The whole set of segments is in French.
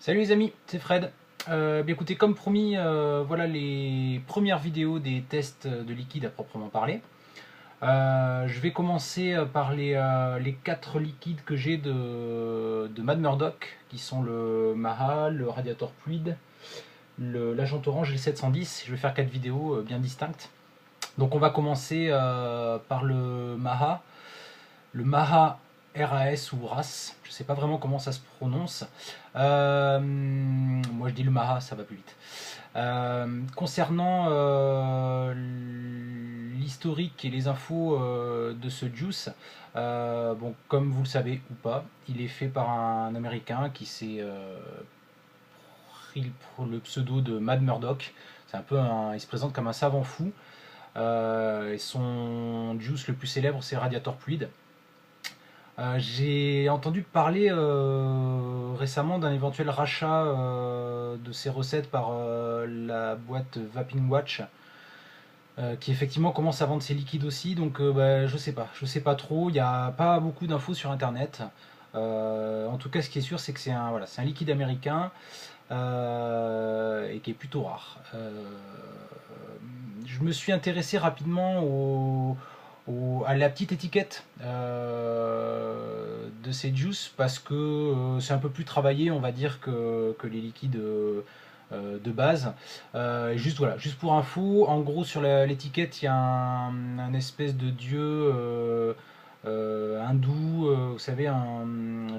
Salut les amis, c'est Fred. Bien écoutez, comme promis, voilà les premières vidéos des tests de liquide à proprement parler. Je vais commencer par les 4 liquides que j'ai de Mad Murdock, qui sont le Maha, le Radiator Fluid, l'Agent Orange et le 710. Je vais faire 4 vidéos bien distinctes. Donc on va commencer par le Maha. Le Maha RAS ou RAS, je ne sais pas vraiment comment ça se prononce. Moi je dis le Maha, ça va plus vite. Concernant l'historique et les infos de ce juice, bon, comme vous le savez ou pas, il est fait par un Américain qui s'est pris le pseudo de Mad Murdock. C'est un peu il se présente comme un savant fou. Et son juice le plus célèbre, c'est Radiator Fluid. J'ai entendu parler récemment d'un éventuel rachat de ces recettes par la boîte Vaping Watch, qui effectivement commence à vendre ses liquides aussi. Donc bah, je sais pas trop. Il n'y a pas beaucoup d'infos sur Internet. En tout cas, ce qui est sûr, c'est que c'est un liquide américain et qui est plutôt rare. Je me suis intéressé rapidement à la petite étiquette de ces juices parce que c'est un peu plus travaillé, on va dire, que les liquides de base. Juste voilà, juste pour info, en gros sur l'étiquette il y a un espèce de dieu hindou, vous savez, un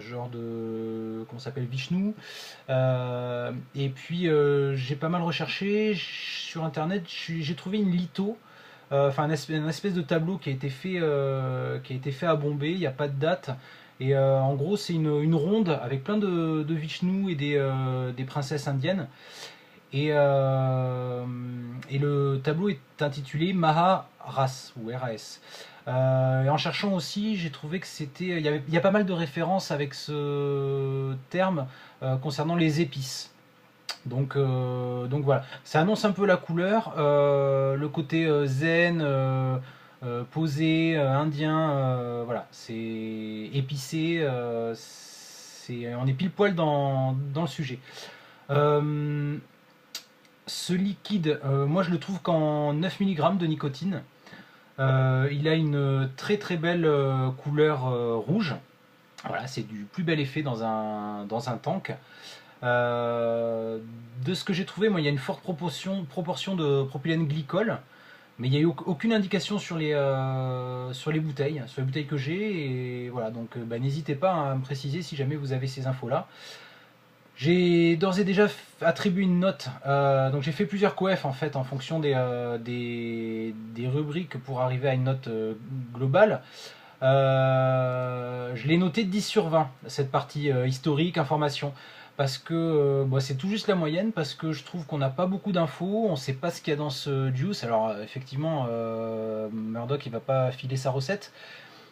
genre de comment ça s'appelle, Vishnu. Et puis j'ai pas mal recherché sur internet, j'ai trouvé une litho, enfin un espèce de tableau qui a été fait à Bombay, il n'y a pas de date. Et en gros, c'est une ronde avec plein de Vishnu et des princesses indiennes. Et le tableau est intitulé Maha Ras ou RAS. Et en cherchant aussi, j'ai trouvé que il y a pas mal de références avec ce terme concernant les épices. Donc voilà, ça annonce un peu la couleur, le côté zen, posé, indien, voilà, c'est épicé, on est pile poil dans le sujet. Euh, Ce liquide, moi je le trouve qu'en 9 mg de nicotine. Il a une très très belle couleur rouge. Voilà, c'est du plus bel effet dans un tank. Euh, de ce que j'ai trouvé, moi, il y a une forte proportion de propylène glycol, mais il n'y a eu aucune indication sur les bouteilles que j'ai. Et voilà, donc bah, n'hésitez pas à me préciser si jamais vous avez ces infos-là. J'ai d'ores et déjà attribué une note, donc j'ai fait plusieurs coefs en fait en fonction des rubriques pour arriver à une note globale. Je l'ai noté 10 sur 20, cette partie historique, information. Parce que bah, c'est tout juste la moyenne, parce que je trouve qu'on n'a pas beaucoup d'infos, on ne sait pas ce qu'il y a dans ce juice. Alors effectivement, Murdoch il va pas filer sa recette,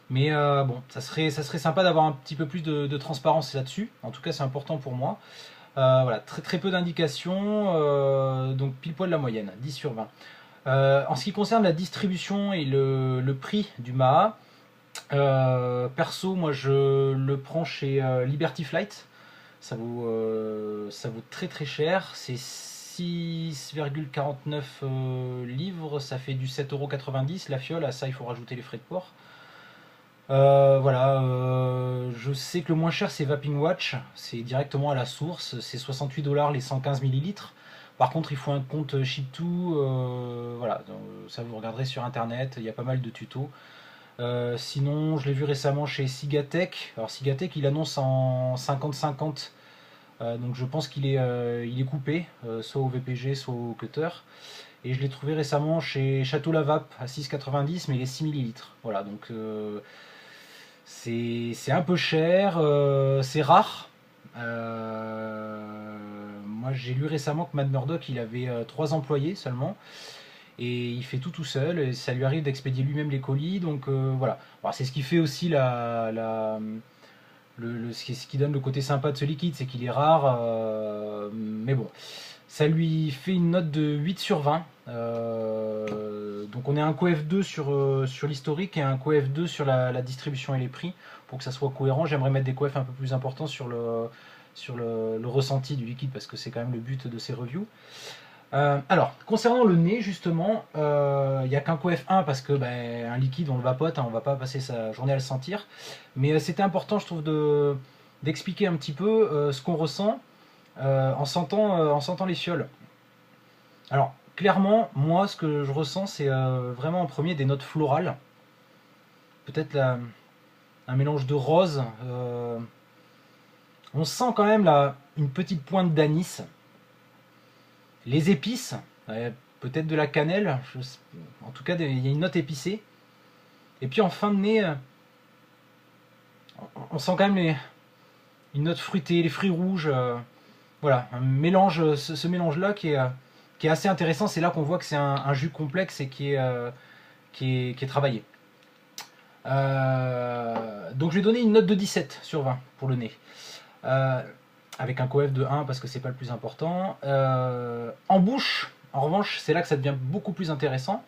mais bon, ça serait sympa d'avoir un petit peu plus de transparence là-dessus. En tout cas, c'est important pour moi. Voilà, très, très peu d'indications, donc pile poil la moyenne, 10 sur 20. En ce qui concerne la distribution et le prix du Maha, perso, moi je le prends chez Liberty Flight. Ça vaut très très cher. C'est 6,49 livres. Ça fait du 7,90 € la fiole. À ça, il faut rajouter les frais de port. Voilà, je sais que le moins cher c'est Vaping Watch, c'est directement à la source, c'est 68 $ les 115 millilitres. Par contre, il faut un compte Ship2, voilà, donc, ça vous regarderez sur internet, il y a pas mal de tutos. Sinon, je l'ai vu récemment chez Sigatech. Alors, Sigatech il annonce en 50-50, donc je pense il est coupé, soit au VPG, soit au cutter. Et je l'ai trouvé récemment chez Château Lavap à 6,90 mais il est 6 millilitres. Voilà, donc c'est un peu cher, c'est rare. Moi j'ai lu récemment que Mad Murdock il avait 3 employés seulement et il fait tout seul et ça lui arrive d'expédier lui-même les colis, donc voilà. Alors, c'est ce qui fait aussi ce qui donne le côté sympa de ce liquide, c'est qu'il est rare, mais bon, ça lui fait une note de 8 sur 20. Donc on est un coef 2 sur l'historique et un coef 2 sur la distribution et les prix. Pour que ça soit cohérent, j'aimerais mettre des coefs un peu plus importants sur le ressenti du liquide, parce que c'est quand même le but de ces reviews. Alors, concernant le nez, justement, il n'y a qu'un coef 1 parce que un liquide, on le vapote, hein, on va pas passer sa journée à le sentir. Mais c'était important, je trouve, d'expliquer un petit peu ce qu'on ressent en sentant les fioles. Alors, clairement, moi, ce que je ressens, c'est vraiment en premier des notes florales. Peut-être un mélange de rose. On sent quand même une petite pointe d'anis. Les épices, peut-être de la cannelle, en tout cas il y a une note épicée. Et puis en fin de nez, on sent quand même une note fruitée, les fruits rouges. Voilà, un mélange, ce mélange-là qui est assez intéressant. C'est là qu'on voit que c'est un jus complexe et qui est travaillé. Donc je vais donner une note de 17 sur 20 pour le nez. Avec un coef de 1 parce que c'est pas le plus important. En bouche, en revanche, c'est là que ça devient beaucoup plus intéressant.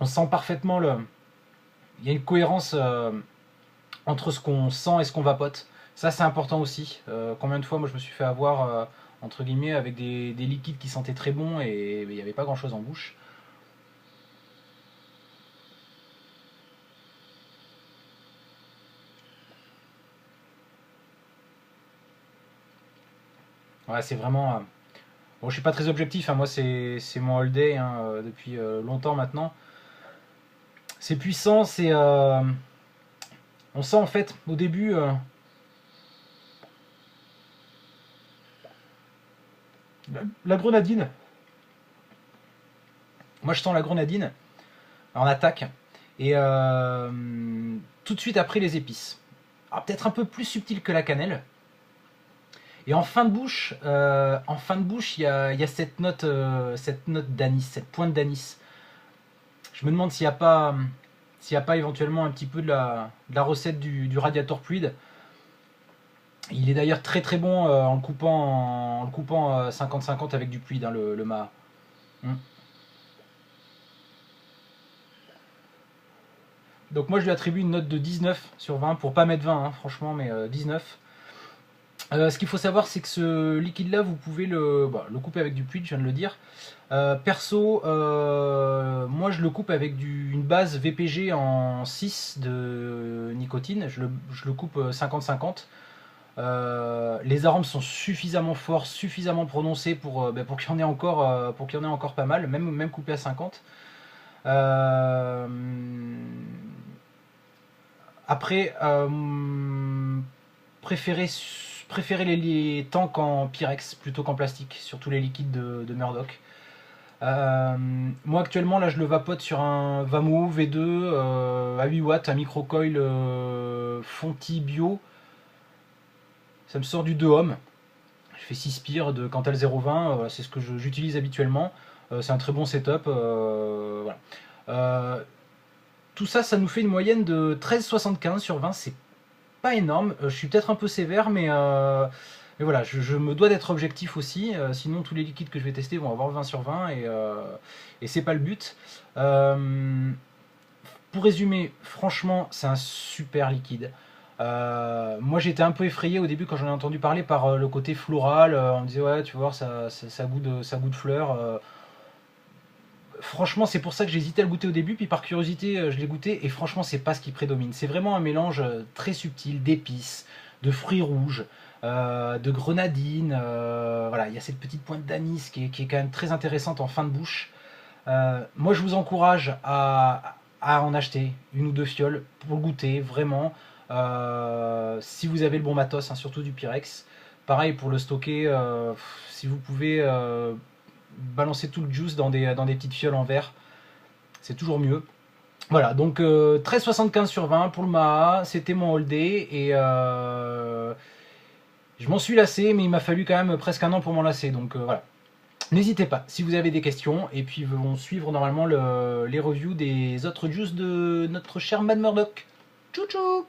On sent parfaitement il y a une cohérence entre ce qu'on sent et ce qu'on vapote. Ça, c'est important aussi. Combien de fois, moi, je me suis fait avoir, entre guillemets, avec des liquides qui sentaient très bon et il n'y avait pas grand-chose en bouche. Ouais, c'est vraiment... Bon, je suis pas très objectif, hein, moi c'est mon all day hein, depuis longtemps maintenant. C'est puissant, on sent en fait au début la grenadine. Moi je sens la grenadine en attaque et tout de suite après les épices. Alors peut-être un peu plus subtil que la cannelle. Et en fin de bouche, il y a cette note d'anis, cette pointe d'anis. Je me demande s'il n'y a pas éventuellement un petit peu de la recette du radiator fluide. Il est d'ailleurs très très bon en le coupant 50-50 avec du fluide, hein, le Maha. Donc moi je lui attribue une note de 19 sur 20, pour pas mettre 20 hein, franchement, mais 19. Ce qu'il faut savoir, c'est que ce liquide-là, vous pouvez le couper avec du fluide, je viens de le dire. Perso, moi je le coupe avec une base VPG en 6 de nicotine. Je le coupe 50-50. Les arômes sont suffisamment forts, suffisamment prononcés pour qu'il y en ait encore pas mal, même coupé à 50. Après, préférez les tanks en Pyrex plutôt qu'en plastique, surtout les liquides de Murdoch. Moi actuellement là je le vapote sur un Vamo V2 à 8 watts, un microcoil Fonti Bio. Ça me sort du 2 ohms. Je fais 6 spires de Cantal 020, c'est ce que j'utilise habituellement. C'est un très bon setup. Voilà. Tout ça, ça nous fait une moyenne de 13,75 sur 20. C'est pas énorme. Je suis peut-être un peu sévère, mais voilà, je me dois d'être objectif aussi. Sinon, tous les liquides que je vais tester vont avoir 20 sur 20 et c'est pas le but. Pour résumer, franchement, c'est un super liquide. Moi j'étais un peu effrayé au début quand j'en ai entendu parler par le côté floral. On me disait ouais, tu vois, ça goûte de fleurs. Franchement, c'est pour ça que j'hésitais à le goûter au début, puis par curiosité, je l'ai goûté, et franchement, c'est pas ce qui prédomine. C'est vraiment un mélange très subtil d'épices, de fruits rouges, de grenadine. Voilà, il y a cette petite pointe d'anis qui est quand même très intéressante en fin de bouche. Moi, je vous encourage à en acheter une ou deux fioles pour le goûter, vraiment. Si vous avez le bon matos, hein, surtout du Pyrex. Pareil pour le stocker, si vous pouvez balancer tout le juice dans des petites fioles en verre, c'est toujours mieux. Voilà, donc 13,75 sur 20 pour le Maha, c'était mon all day et je m'en suis lassé, mais il m'a fallu quand même presque un an pour m'en lasser, donc voilà. N'hésitez pas si vous avez des questions, et puis vont suivre normalement les reviews des autres juices de notre cher Mad Murdoch. Tchou tchou.